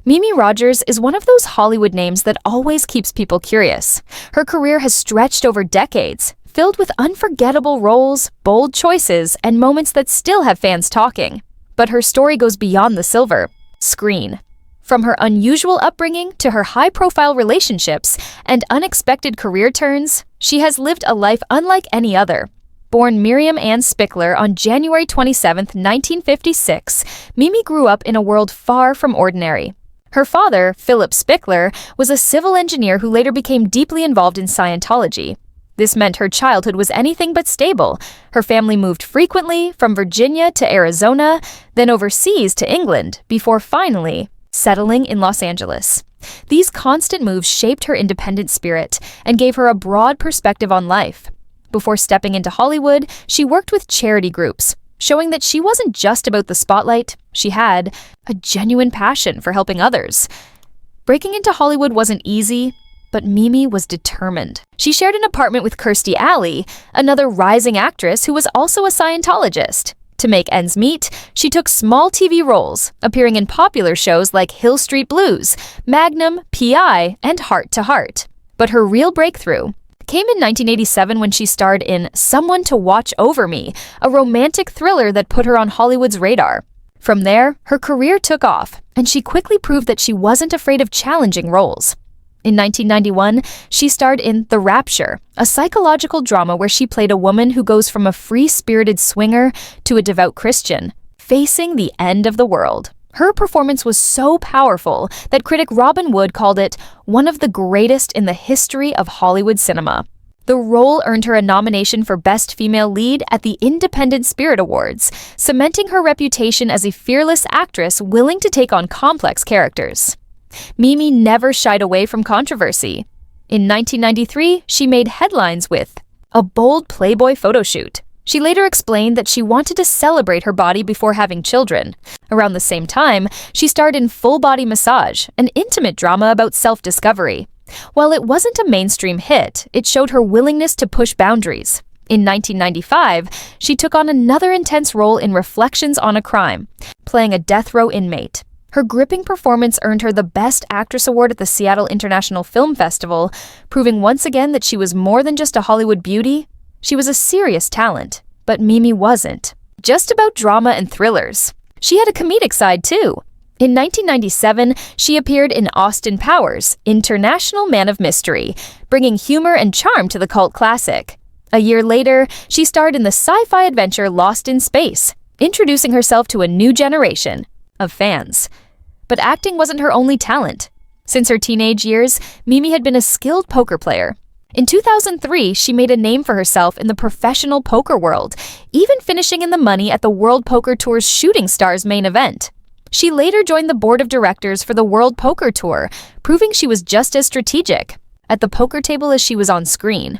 Mimi Rogers is one of those Hollywood names that always keeps people curious. Her career has stretched over decades, filled with unforgettable roles, bold choices, and moments that still have fans talking. But her story goes beyond the silver screen. From her unusual upbringing to her high-profile relationships and unexpected career turns, she has lived a life unlike any other. Born Miriam Ann Spickler on January 27, 1956, Mimi grew up in a world far from ordinary. Her father, Philip Spickler, was a civil engineer who later became deeply involved in Scientology. This meant her childhood was anything but stable. Her family moved frequently from Virginia to Arizona, then overseas to England, before finally settling in Los Angeles. These constant moves shaped her independent spirit and gave her a broad perspective on life. Before stepping into Hollywood, she worked with charity groups, showing that she wasn't just about the spotlight, she had a genuine passion for helping others. Breaking into Hollywood wasn't easy, but Mimi was determined. She shared an apartment with Kirstie Alley, another rising actress who was also a Scientologist. To make ends meet, she took small TV roles, appearing in popular shows like Hill Street Blues, Magnum, PI, and Heart to Heart. But her real breakthrough came in 1987 when she starred in Someone to Watch Over Me, a romantic thriller that put her on Hollywood's radar. From there, her career took off, and she quickly proved that she wasn't afraid of challenging roles. In 1991, she starred in The Rapture, a psychological drama where she played a woman who goes from a free-spirited swinger to a devout Christian, facing the end of the world. Her performance was so powerful that critic Robin Wood called it one of the greatest in the history of Hollywood cinema. The role earned her a nomination for Best Female Lead at the Independent Spirit Awards, cementing her reputation as a fearless actress willing to take on complex characters. Mimi never shied away from controversy. In 1993, she made headlines with a bold Playboy photoshoot. She later explained that she wanted to celebrate her body before having children. Around the same time, she starred in Full Body Massage, an intimate drama about self-discovery. While it wasn't a mainstream hit, it showed her willingness to push boundaries. In 1995, she took on another intense role in Reflections on a Crime, playing a death row inmate. Her gripping performance earned her the Best Actress Award at the Seattle International Film Festival, proving once again that she was more than just a Hollywood beauty. She was a serious talent, but Mimi wasn't just about drama and thrillers. She had a comedic side too. In 1997, she appeared in Austin Powers' International Man of Mystery, bringing humor and charm to the cult classic. A year later, she starred in the sci-fi adventure Lost in Space, introducing herself to a new generation of fans. But acting wasn't her only talent. Since her teenage years, Mimi had been a skilled poker player. In 2003, she made a name for herself in the professional poker world, even finishing in the money at the World Poker Tour's Shooting Stars main event. She later joined the board of directors for the World Poker Tour, proving she was just as strategic at the poker table as she was on screen.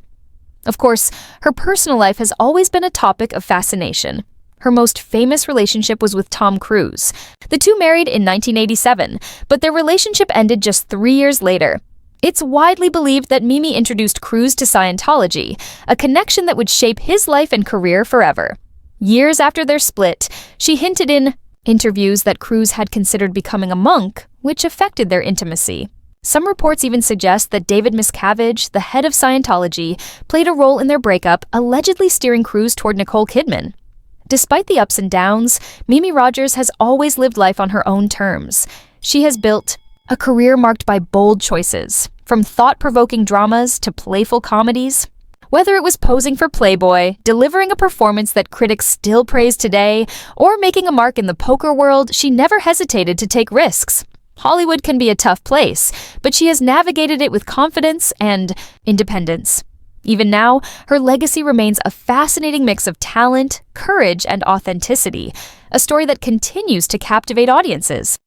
Of course, her personal life has always been a topic of fascination. Her most famous relationship was with Tom Cruise. The two married in 1987, but their relationship ended just 3 years later. It's widely believed that Mimi introduced Cruise to Scientology, a connection that would shape his life and career forever. Years after their split, she hinted in interviews that Cruise had considered becoming a monk, which affected their intimacy. Some reports even suggest that David Miscavige, the head of Scientology, played a role in their breakup, allegedly steering Cruise toward Nicole Kidman. Despite the ups and downs, Mimi Rogers has always lived life on her own terms. She has built a career marked by bold choices, from thought-provoking dramas to playful comedies. Whether it was posing for Playboy, delivering a performance that critics still praise today, or making a mark in the poker world, she never hesitated to take risks. Hollywood can be a tough place, but she has navigated it with confidence and independence. Even now, her legacy remains a fascinating mix of talent, courage, and authenticity, a story that continues to captivate audiences.